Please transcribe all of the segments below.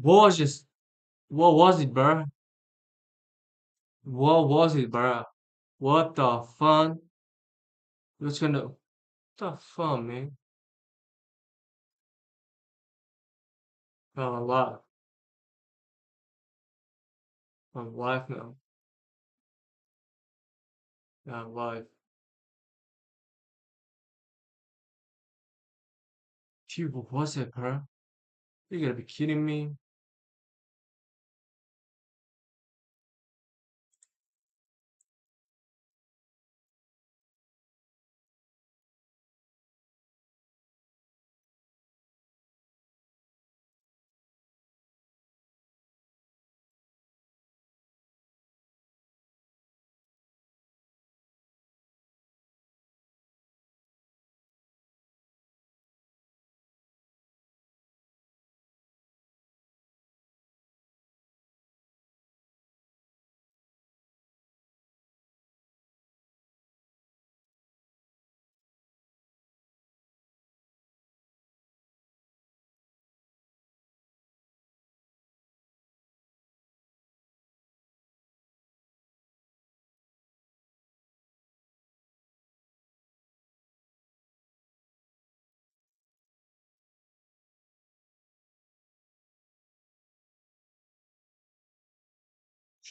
What was just what was it, bruh? What was it, bruh? What the fun? What's gonna what the fun, man? Oh, live. I'm live now. Yeah, I'm live. Dude, what was it, bruh? You gotta be kidding me.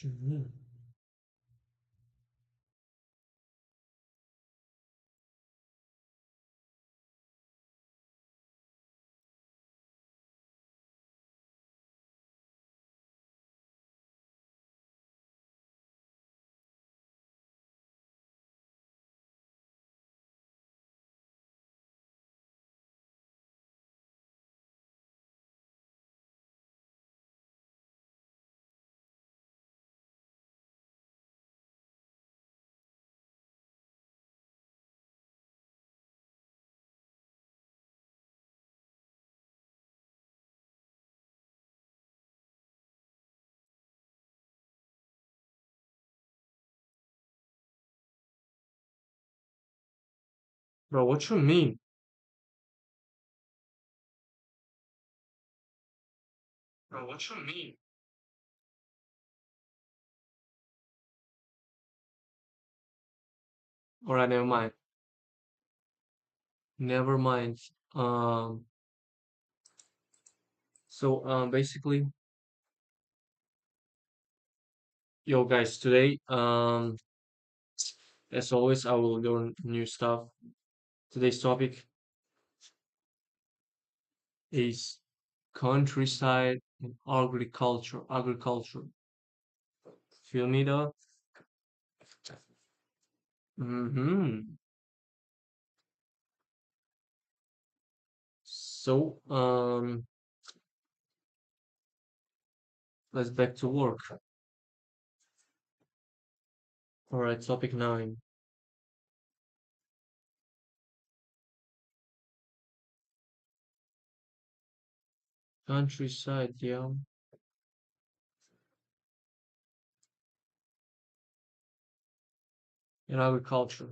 Mhm. Bro, what you mean? Bro, what you mean? Alright, never mind. Never mind. Um, basically, yo guys, today, as always, I will learn new stuff. Today's topic is countryside and agriculture. Agriculture. Feel me though? Mm-hmm. So, let's back to work. All right, topic 9. Countryside, yeah, and agriculture.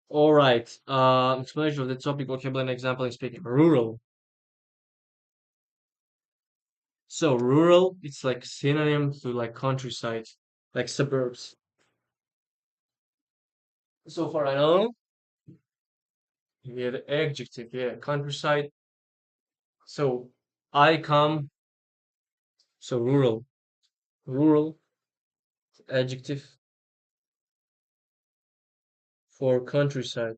All right. Explanation of the topic, vocabulary, and example in speaking. Rural. So rural, it's like synonym to like countryside, like suburbs. So far I know, yeah, the adjective, yeah, countryside. So I come, so rural, rural adjective for countryside.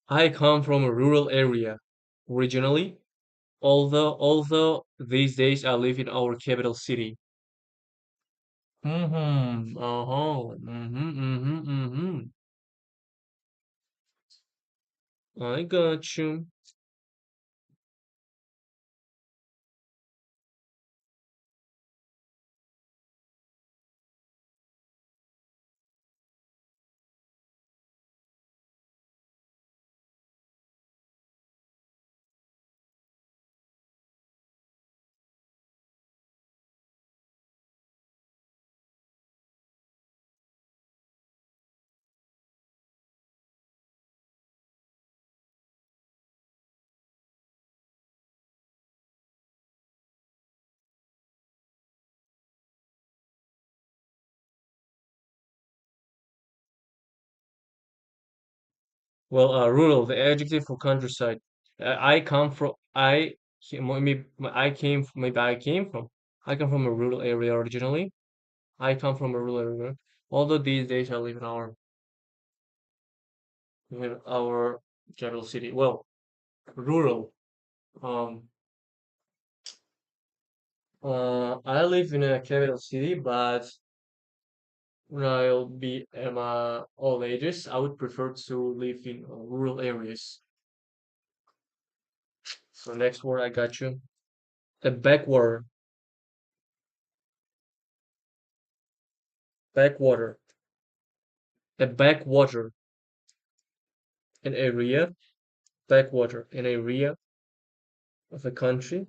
I come from a rural area originally, although these days I live in our capital city. Mm-hmm. Uh-huh. Mm-hmm. Mm-hmm. Mm-hmm. I got you. Well, rural, the adjective for countryside. I come from, maybe I came, maybe I come from a rural area originally. I come from a rural area. Although these days I live in our capital city. Well, rural. Um, I live in a capital city, but when I'll be in my old ages, I would prefer to live in rural areas. So next word I got you. A backwater, backwater, a backwater, an area, backwater, an area of a country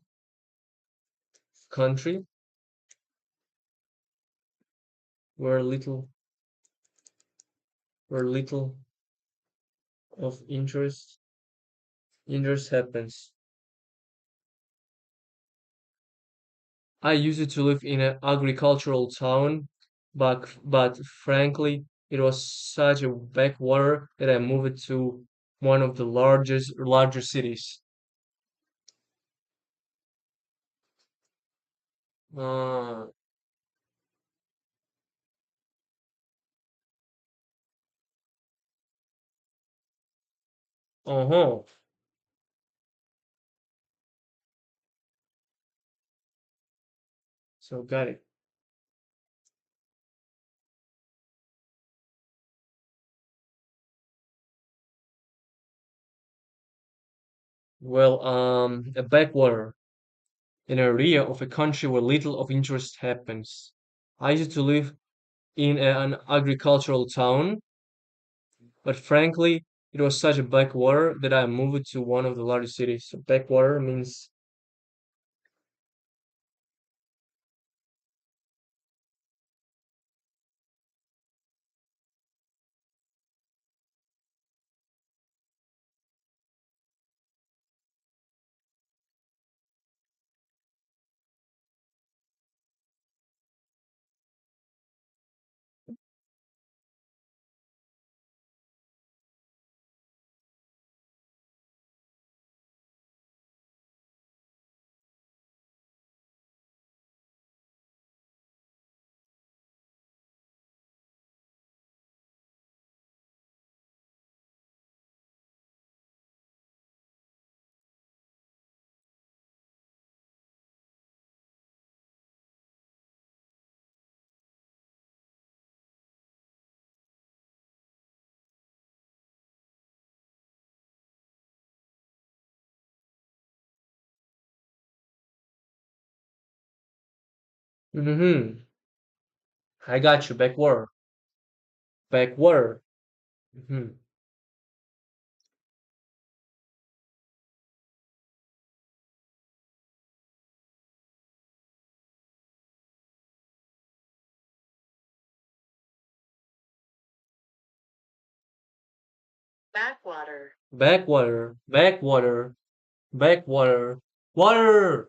where little of interest happens. I used to live in an agricultural town, but frankly, it was such a backwater that I moved to one of the larger cities. Uh, uh-huh. So got it. Well, a backwater, an area of a country where little of interest happens. I used to live in an agricultural town, but frankly, it was such a backwater that I moved to one of the largest cities. So backwater means mm-hmm. I got you. Backwater. Backwater. Mm-hmm. Backwater. Backwater. Backwater. Water.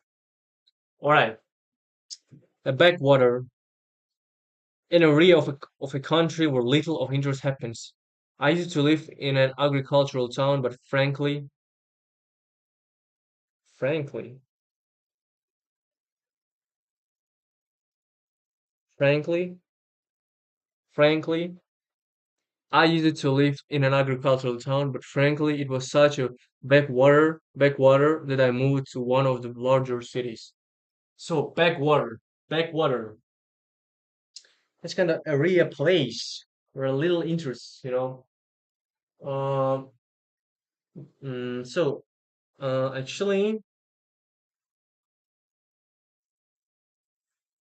All right. A backwater. An area of a country where little of interest happens. I used to live in an agricultural town, but frankly, frankly, frankly, I used to live in an agricultural town, but frankly, it was such a backwater that I moved to one of the larger cities. So backwater. That's kind of area place where a little interest, you know. Um, so actually,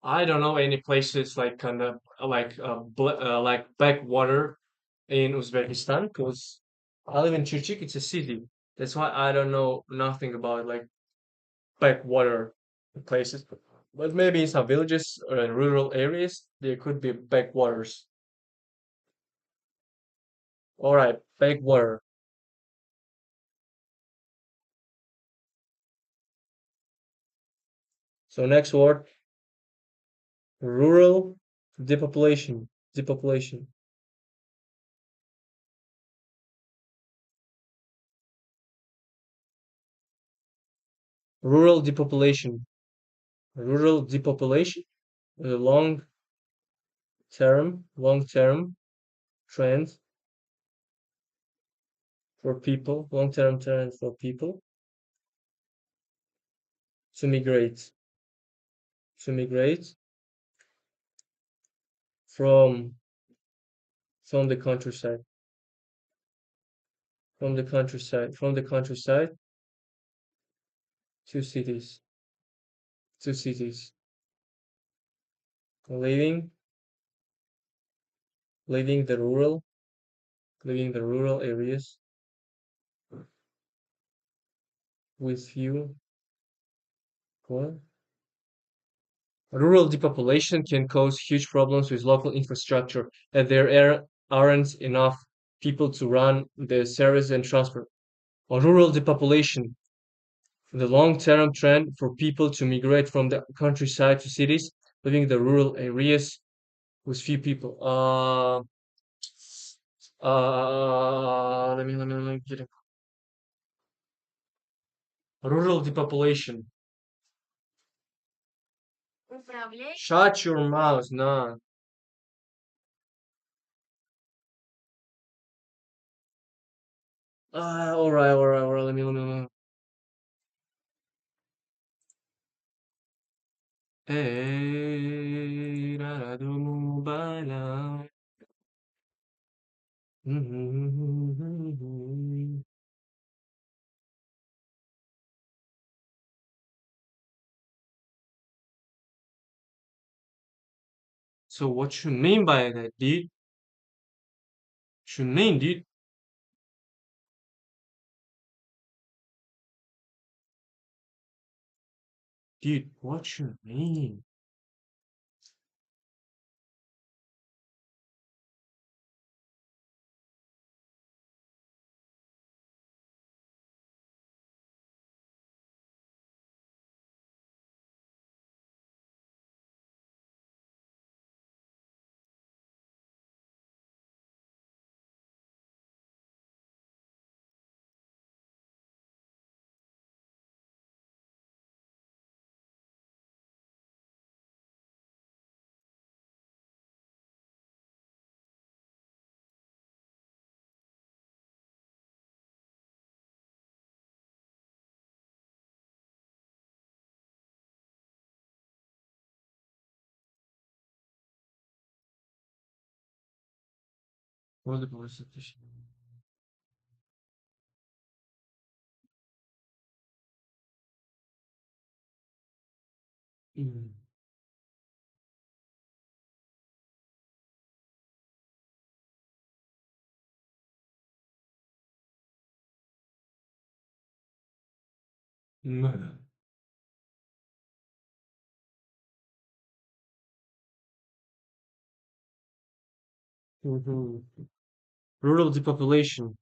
I don't know any places like kind of like backwater in Uzbekistan because I live in Chirchik. It's a city. That's why I don't know nothing about like backwater places. But maybe in some villages or in rural areas, there could be backwaters. All right, backwater. So next word, rural depopulation. Depopulation. Rural depopulation. Rural depopulation is a long-term trend for people, long-term trend for people to migrate from from the countryside, from the countryside to cities, to cities, leaving leaving the rural, leaving the rural areas with few. What? Rural depopulation can cause huge problems with local infrastructure, and aren't enough people to run the service and transport. On rural depopulation, the long-term trend for people to migrate from the countryside to cities, leaving the rural areas with few people. Let me get it. Rural depopulation. Shut your mouth, nah. All right. Let me. Hey, da, da, do, ba, la. So what you mean by that, dude? What you mean, dude? Dude, what you mean? What's the policy? Mm. Mm. Mhm. Rural depopulation.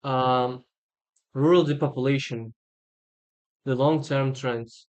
Um, Rural depopulation. The long-term trends.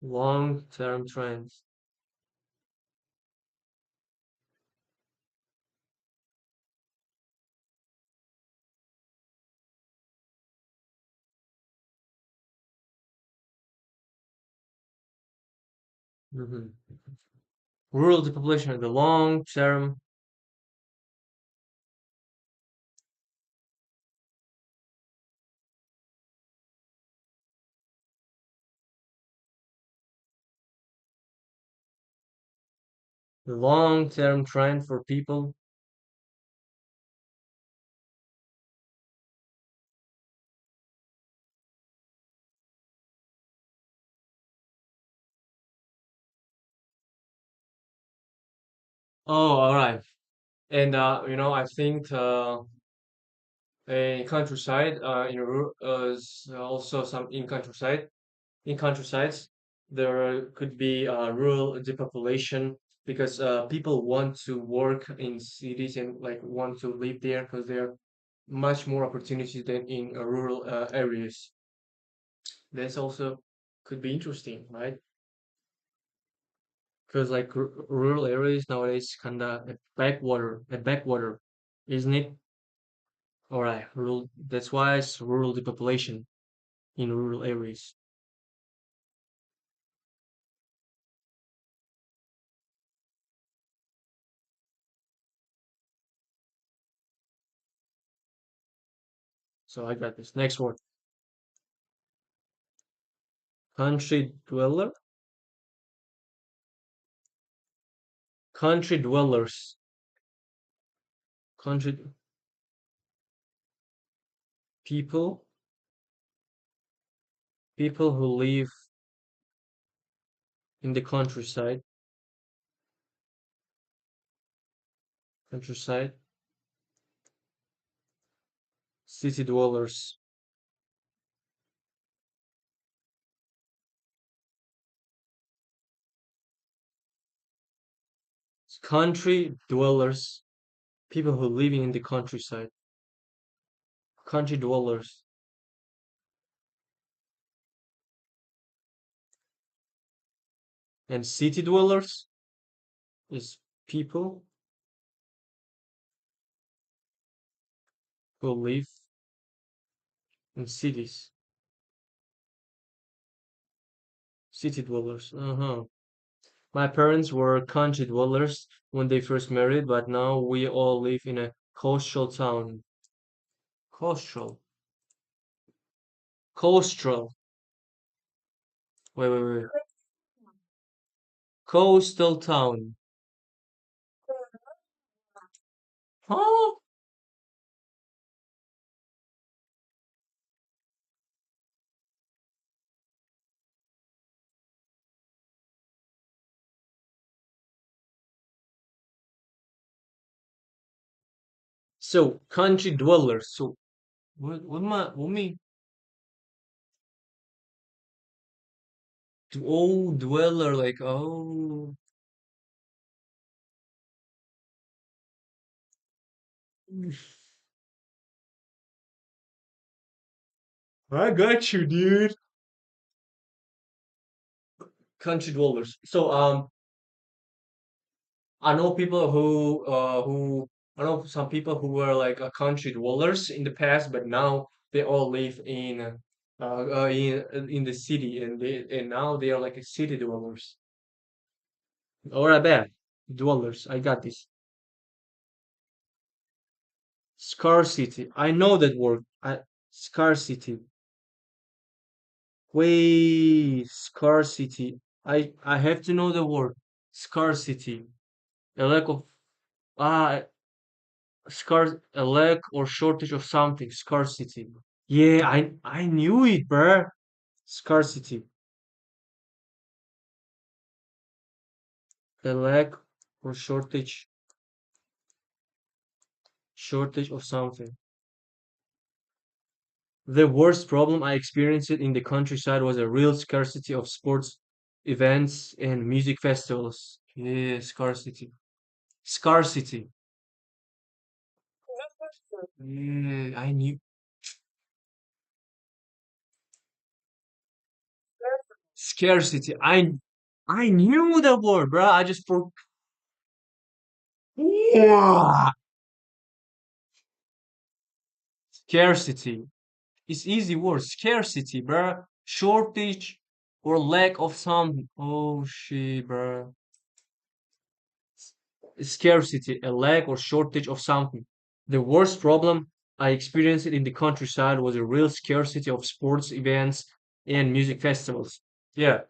Long-term trends. Mhm. Rural depopulation. The long-term. long-term trend for people. Oh, all right. And I think in countryside, also some in countryside. In countrysides, there could be rural depopulation because people want to work in cities and like want to live there because there are much more opportunities than in rural areas. That's also could be interesting, right? Because like rural areas nowadays kinda a backwater, isn't it? All right, rural. That's why it's rural depopulation in rural areas. So I got this. Next word, country dweller, country dwellers, country people, people who live in the countryside, city dwellers, country dwellers, people who live in the countryside, country dwellers, and city dwellers is people who live in cities, city dwellers. Uh-huh. My parents were country dwellers when they first married, but now we all live in a coastal town. Coastal. Coastal. Wait. Coastal town. Huh? So country dwellers. So what mean dweller like I got you, dude. Country dwellers. So I know people who I know some people who were like country dwellers in the past, but now they all live in the city, and now they are like a city dwellers. Or I bet dwellers. I got this. Scarcity. I know that word. Scarcity. Wait, scarcity. I have to know the word. Scarcity. A lack of ah a lack or shortage of something. Scarcity. Yeah, I knew it, bruh. Scarcity. A lack or shortage of something. The worst problem I experienced in the countryside was a real scarcity of sports events and music festivals. Yeah, scarcity. Scarcity. Yeah, I knew scarcity. I knew the word, bro. I just for yeah. Scarcity. It's easy word. Scarcity, bro. Shortage or lack of something. Oh shit, bro. Scarcity, a lack or shortage of something. The worst problem I experienced in the countryside was a real scarcity of sports events and music festivals. Yeah.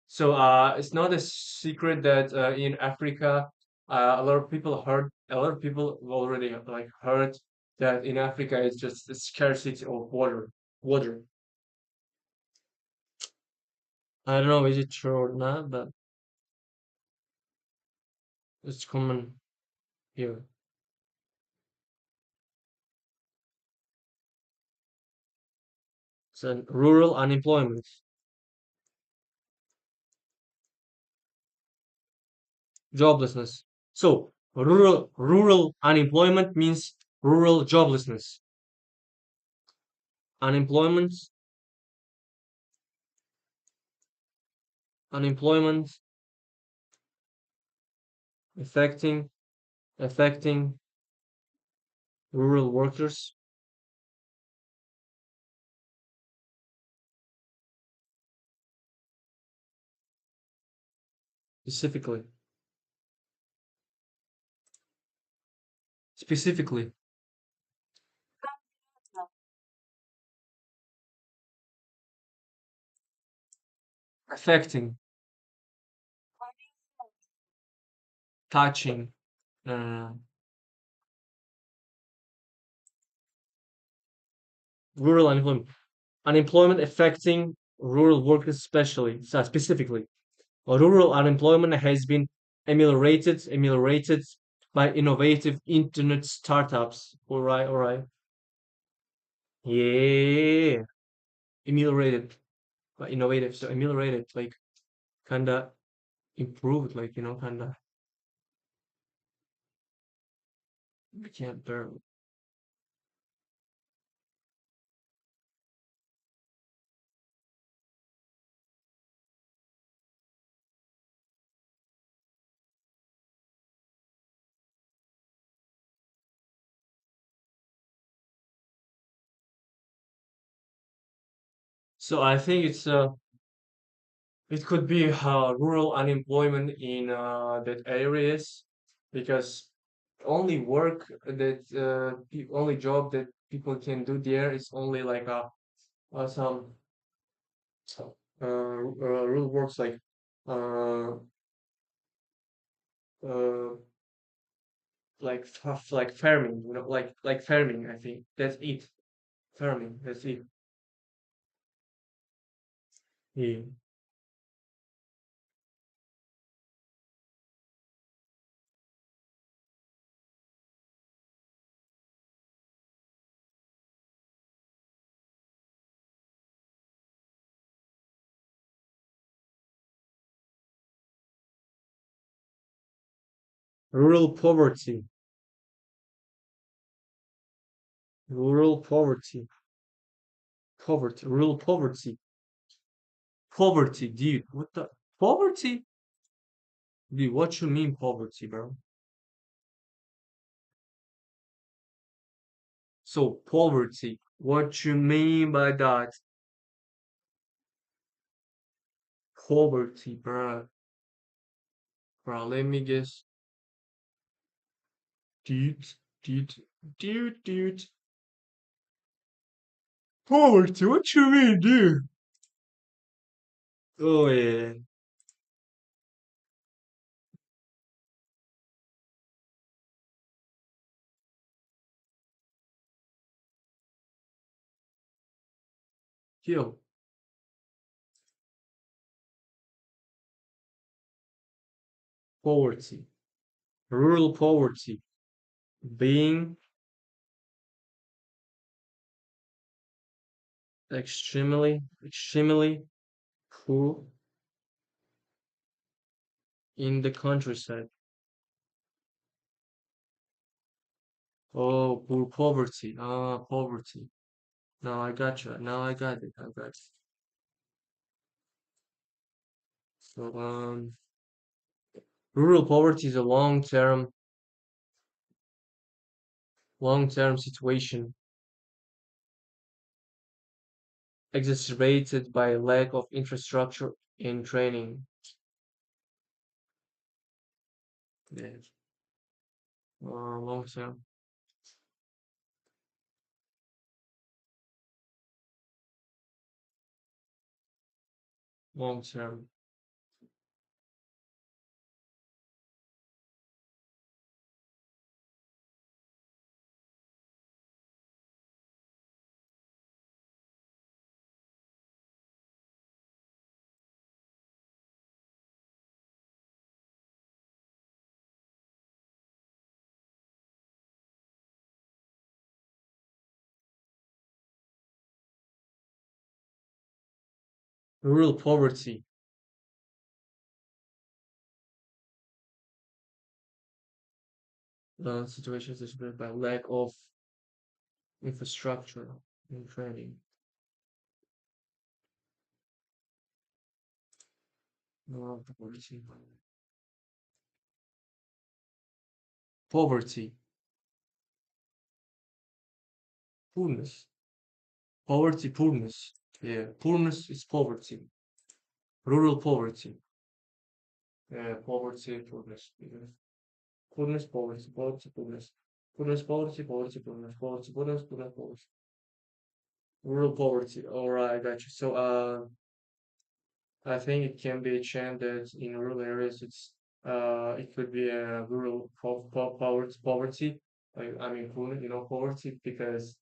So it's not a secret that in Africa a lot of people already like heard that in Africa it's just a scarcity of water. Water. I don't know is it true or not, but it's common here. So rural unemployment, joblessness. So rural unemployment means rural joblessness. Unemployment unemployment affecting affecting rural workers specifically. Specifically affecting, touching, uh, rural unemployment. Unemployment affecting rural workers especially, so specifically. Rural unemployment has been ameliorated by innovative internet startups. All right, all right. Yeah, ameliorated by innovative. So ameliorated, like kinda improved, like kinda. I can't bear. So I think it could be rural unemployment in that areas because only work that only job that people can do there is only like some rural works uh, uh, like farming, like farming. I think that's it. Farming. That's it. Yeah. Rural poverty. Rural poverty. Poverty. Rural poverty. Poverty, dude. What the poverty? Dude, what you mean poverty, bro? So poverty. What you mean by that? Poverty, bro. Bro, let me guess. Dude, dude, dude. Poverty, what you mean, dude? Oh yeah. Yo, poverty. Rural poverty. Being extremely poor in the countryside. Oh, poor poverty. Ah, poverty. Now I got you. Now I got it. I got it. So, rural poverty is a long-term situation exacerbated by lack of infrastructure and training. Yes. Long-term, long-term. Rural poverty. Situations explained by lack of infrastructure and training. Poverty. Poverty. Poorness. Poverty, poorness. Yeah, poorness is poverty. Rural poverty. Yeah, poverty, poorness. Yeah. Poorness, poverty, poverty, poorness. Poorness, poverty, poverty, poorness. Poverty, poorness, poorness, poverty. Rural poverty. All right, got you. So, I think it can be a chant that in rural areas it could be a rural poverty. I mean, poverty because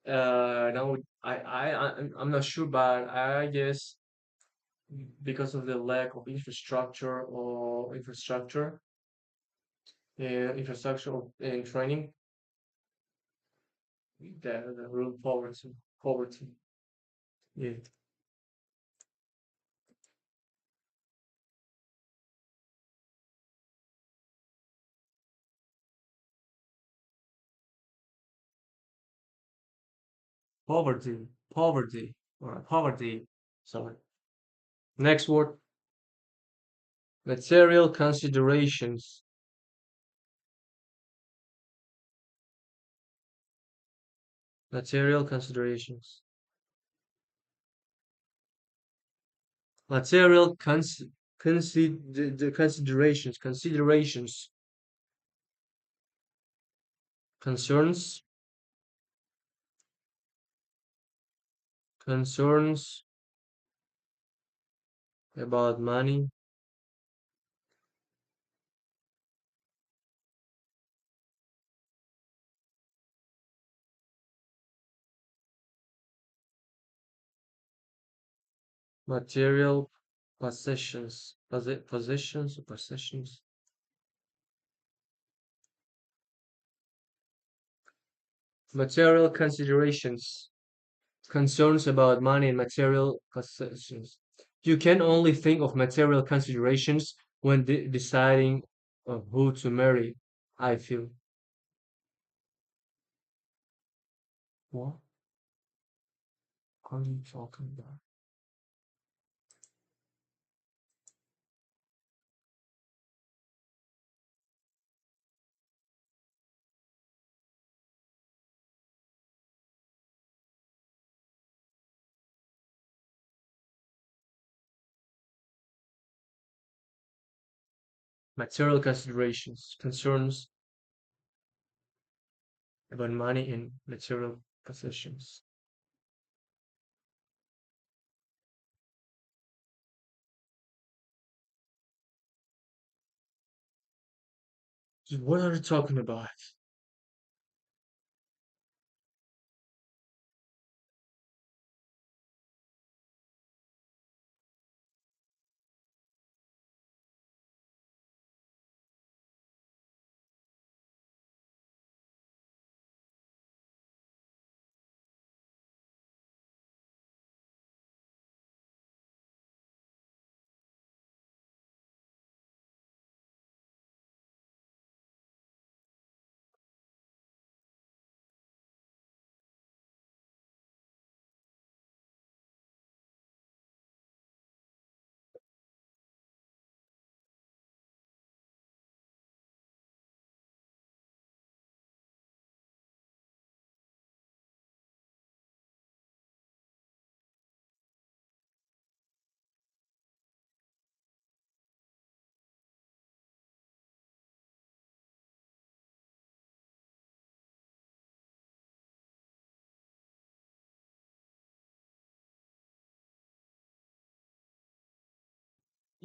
now I'm not sure, but I guess because of the lack of infrastructure and training, the rural poverty, yeah, poverty, all right, poverty. Sorry. Next word, material considerations. Material considerations. Material considerations, concerns, concerns about money, material possessions, material considerations, concerns about money and material possessions. You can only think of material considerations when deciding who to marry, I feel. What are you talking about? Material considerations, concerns about money and material possessions. What are you talking about?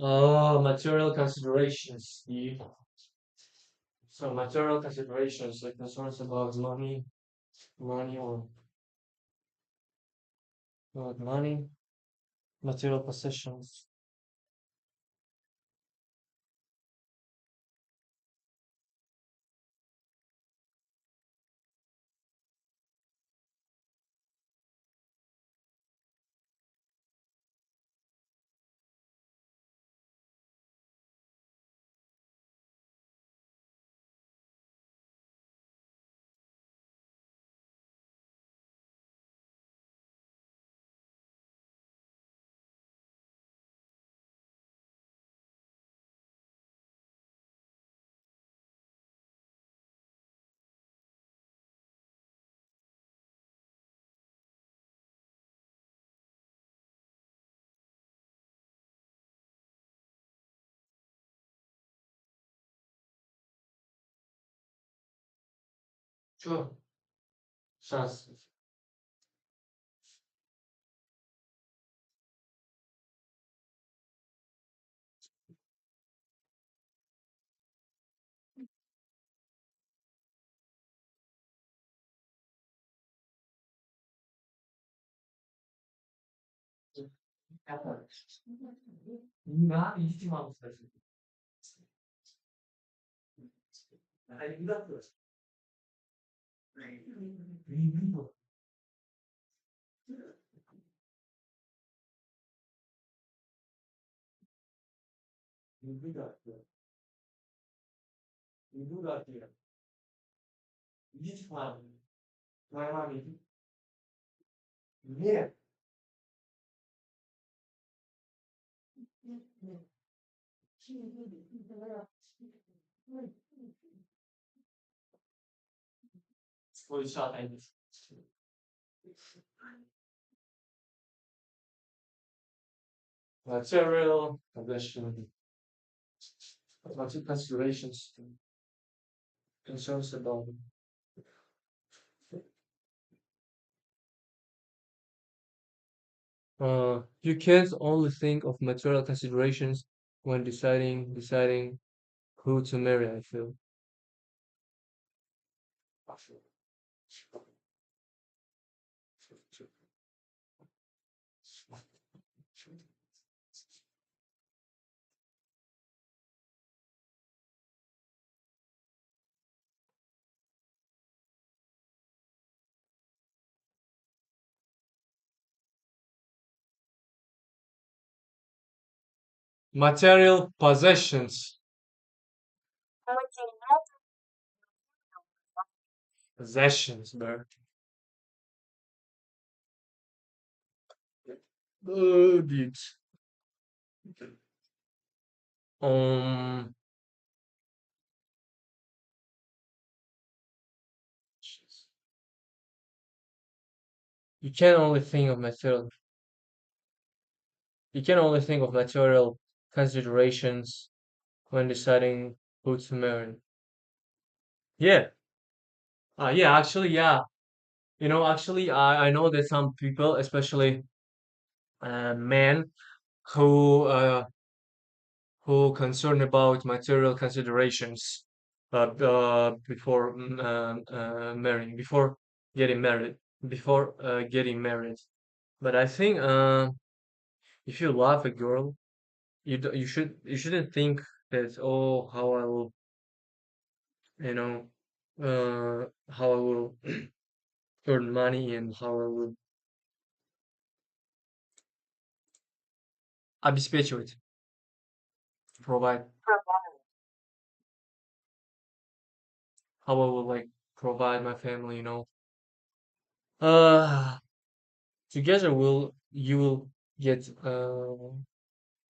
Oh, material considerations. So material considerations like concerns about money or about money, material possessions. Sure. Sounds. Na, iść mam też. Ale nie da to. Nie widać to. Nie widać to. Idź pan. Moja mami. Nie. Swój szatan. Material condition. Material considerations. Concerns about. You can't only think of material considerations when deciding who to marry, I feel. Material possessions. Possessions, bro. Oh, dude. Um, you can only think of material. You can only think of material considerations when deciding who to marry. Yeah. Yeah. Actually, yeah. Actually, I know that some people, especially men, who concerned about material considerations before marrying, before getting married. But I think if you love a girl, you shouldn't think that, oh, how I will, you know how I will earn money, and how I will обеспечивать, provide, how I will like provide my family. Uh, Together will you will get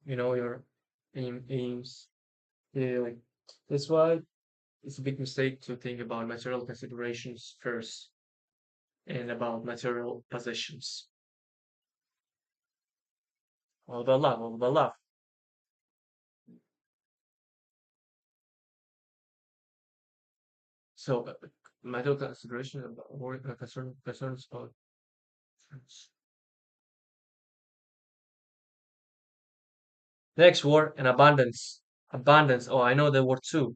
your aims. Yeah, like that's why it's a big mistake to think about material considerations first and about material possessions. All about love. So material consideration about or concerns about next word, and abundance. Abundance. Oh, I know the word too.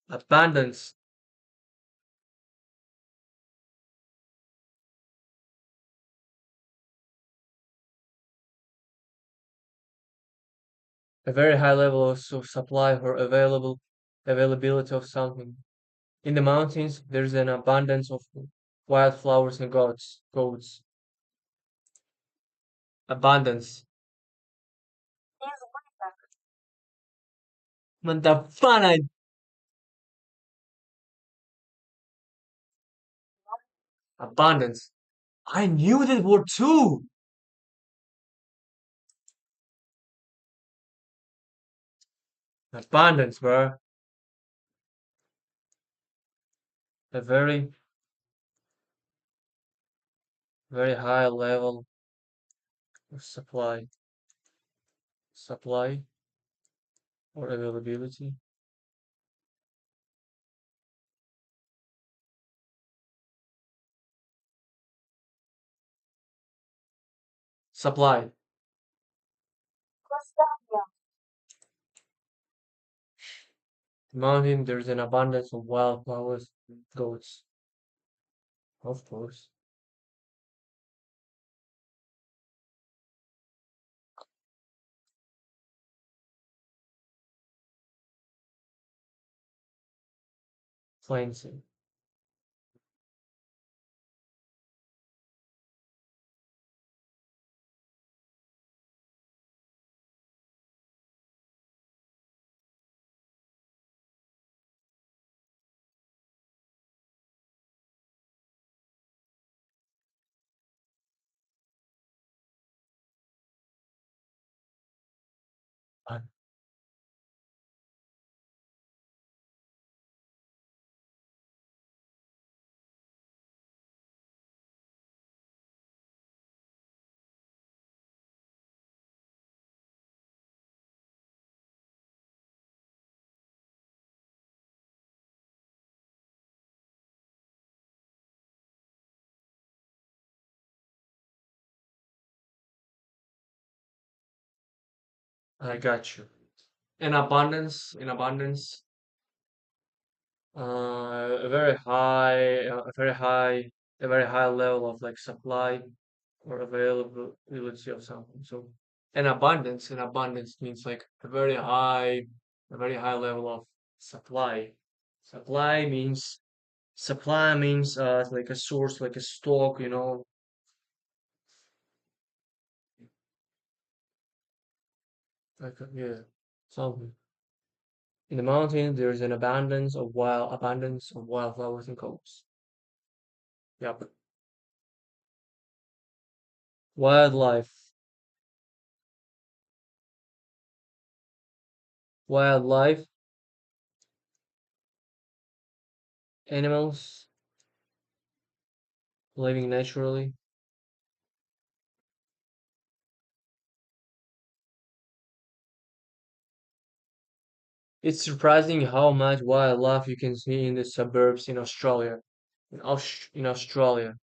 Abundance. A very high level of supply or availability of something. In the mountains, there's an abundance of wildflowers and goats. Abundance. Mantapana. Abundance. I knew that word too. Abundance, bro. A very, very high level of supply. Supply. or availability. Supply. Mountain, there's an abundance of wildflowers and goats. Of course. Cleansing. I, I got you. In abundance, a very high level of like supply or availability of something. So in abundance means like a very high level of supply. Supply means like a source, like a stock, yeah, something. In the mountain, there is an abundance of wildflowers and coves. Yep. Wildlife, wildlife, animals living naturally. It's surprising how much wildlife you can see in the suburbs in Australia. In Australia,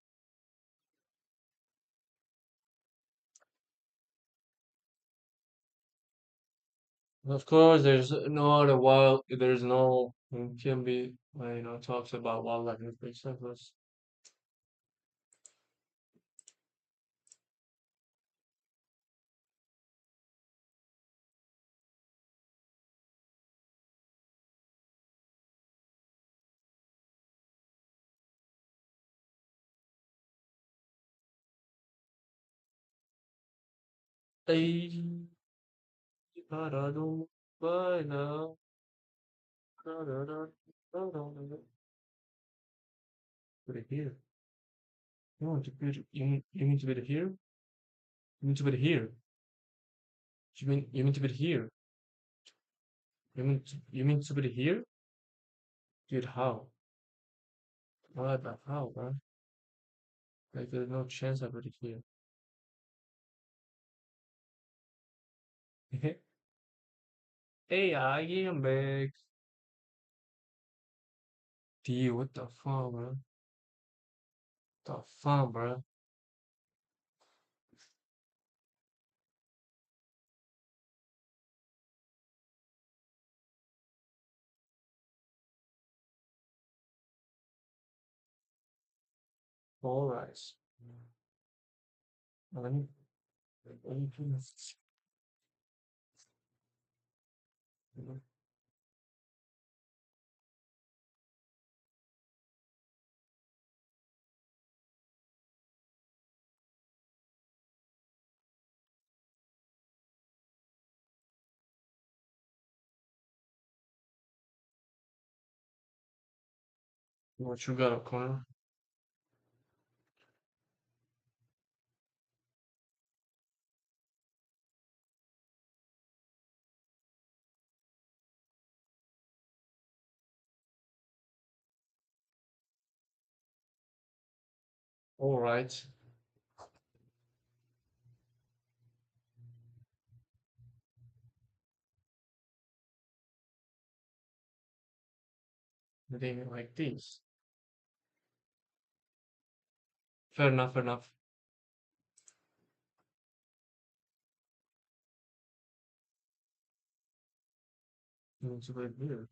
of course, there's no other wild. There's no can be talks about wildlife in the surface. Ay, parado, vai now. Put it here. You want to put you mean to put it here? You mean to put it here? You mean to put it here? You mean to put it here? Dude, how? What the how, bro? Like there's no chance I put it here. Hey, I am back. Dude, what the fuck, bro? The fuck, bro? All right. Let me do this. What you got, Connor? All right. Living like this. Fair enough, fair enough. It's a bit weird.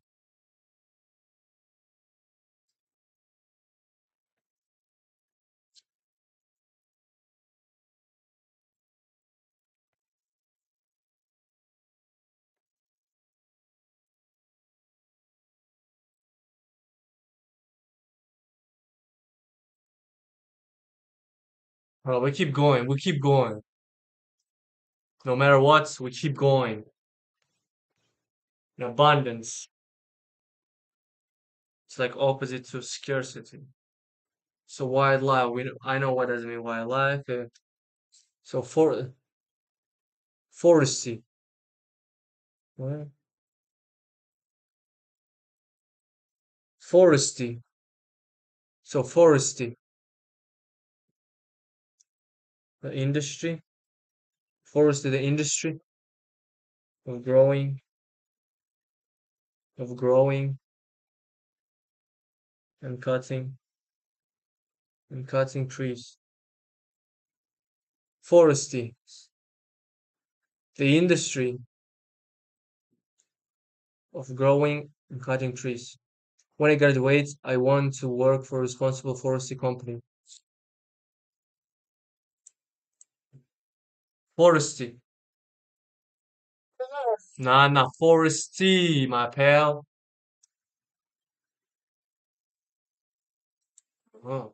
Well, we keep going, we keep going. No matter what, we keep going. In abundance. It's like opposite to scarcity. So wildlife, I know what does it mean wildlife. So foresty. What? Foresty. So foresty. The industry. Forestry, the industry of growing and cutting trees. Foresty, the industry of growing and cutting trees. When I graduate, I want to work for a responsible forestry company. Forestry. Nah, nah, forestry, my pal. Oh,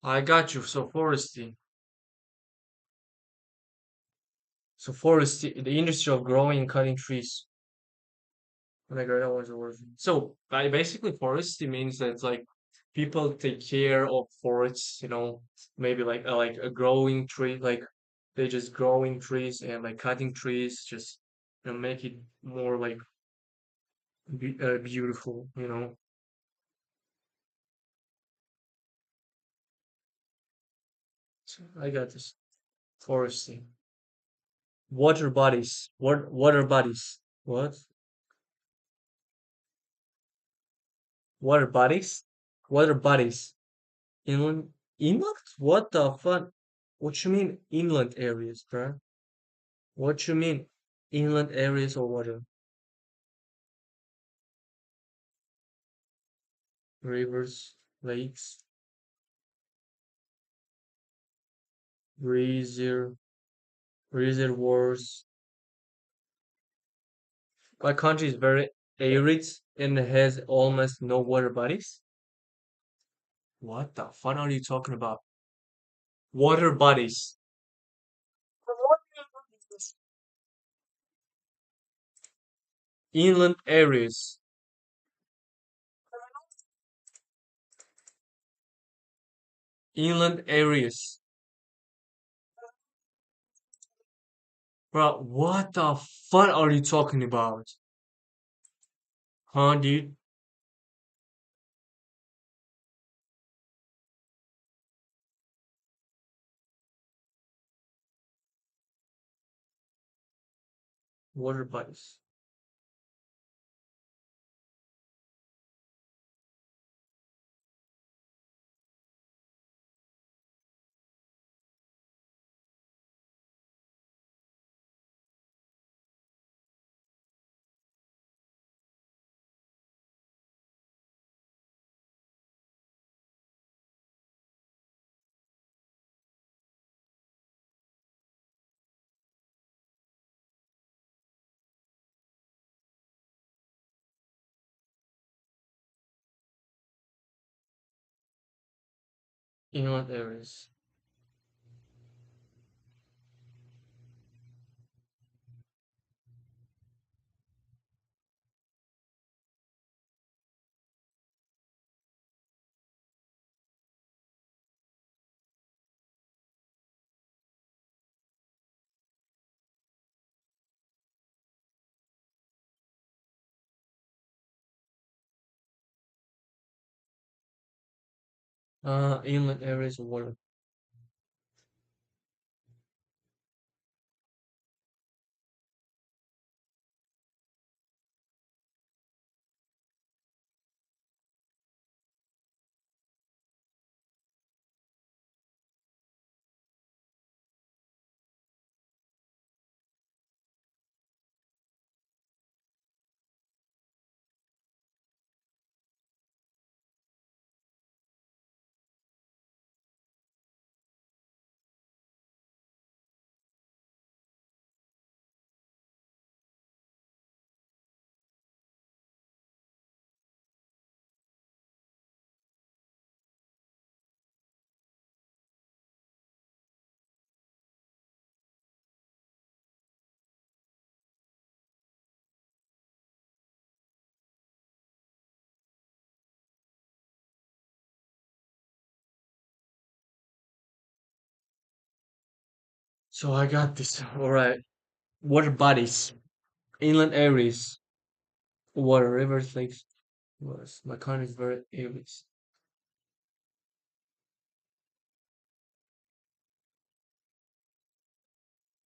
I got you. So forestry. So forestry, the industry of growing and cutting trees. Oh my God, that was the word. So basically, forestry means that it's like people take care of forests, maybe like a growing tree, like they just growing trees and like cutting trees, just make it more like beautiful. So I got this forestry. Water bodies. What water bodies? What? Water bodies? Water bodies. Inland? What the fuck? What you mean inland areas, bro? What you mean inland areas or water? Rivers, lakes, reser reservoirs. My country is very arid and has almost no water bodies. What the fuck are you talking about? Water bodies. Inland areas. Inland areas. Bro, what the fuck are you talking about? Huh, dude? Water bodies. Inland areas. Inland areas of water. So I got this. All right. Water bodies, inland areas, water, rivers, lakes. Was my country is very areas.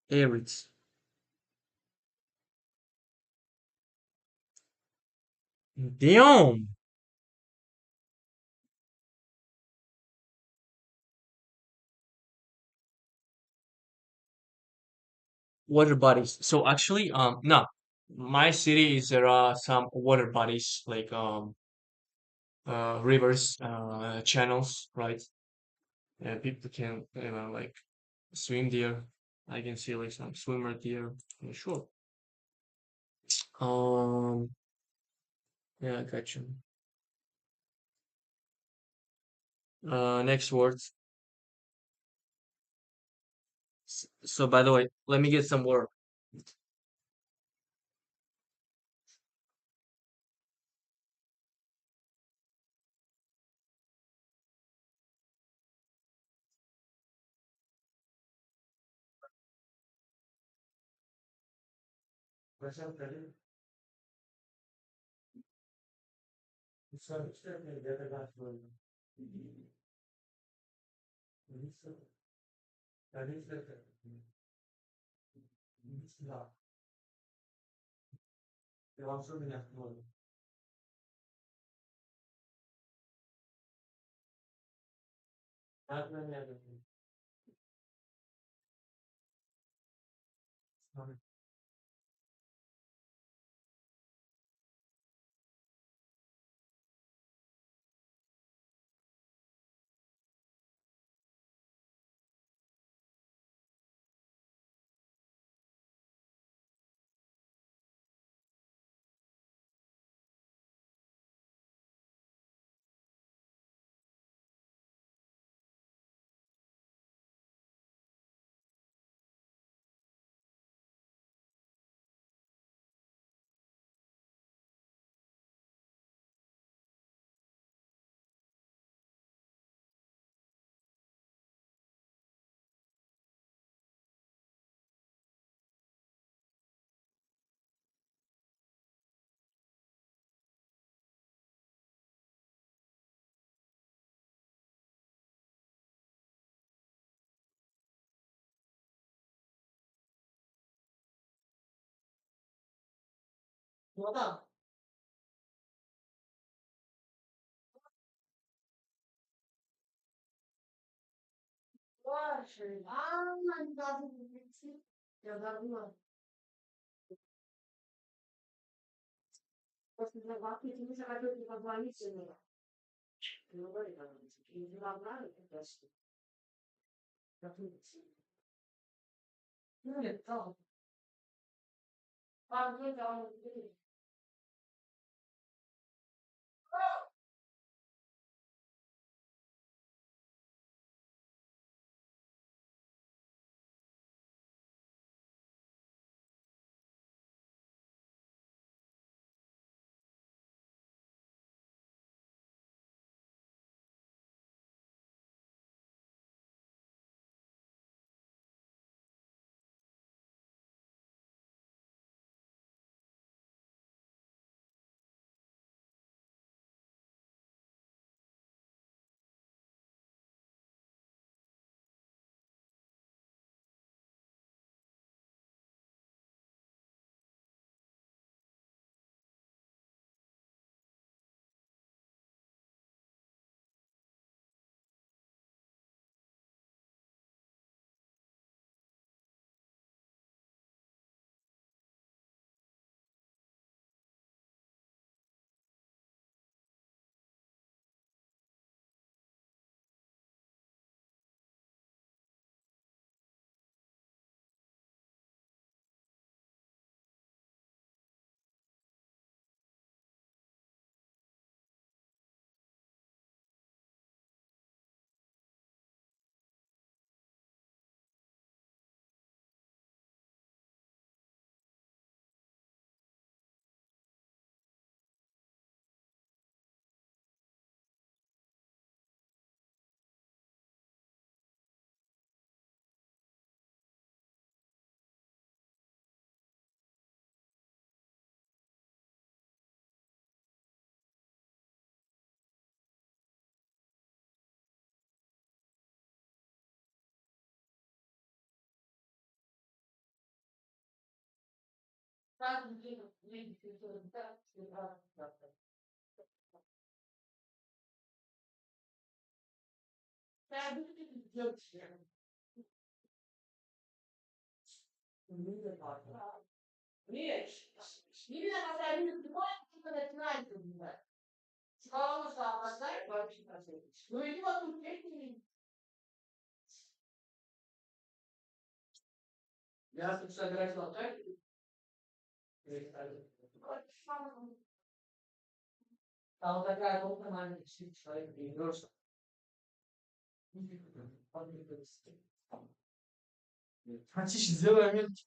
Areas. Damn. Water bodies. So actually, no, my city is there are some water bodies like rivers, channels, right? And people can like swim there. I can see like some swimmer there. Yeah, sure. Um, yeah, I got you. Next words. So by the way, let me get some water.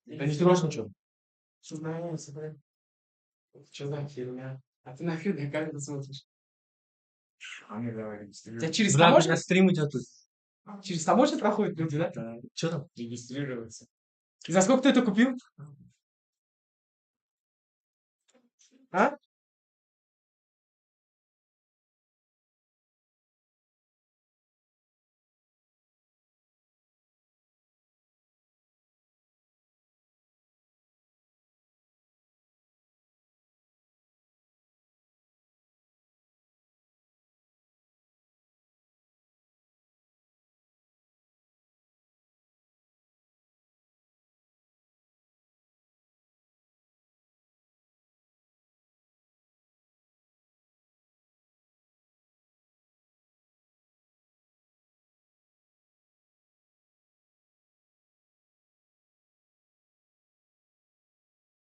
Да не трожь ничего. Что знаешь, блин? Что за херня? А ты нахер на камеру смотришь? А ну давай, регистрируй. Тебя через Бля, у таможню? меня стрим идет тут. Через таможню проходят люди, да? Да. Чё там? Регистрироваться. И за сколько ты это купил? А?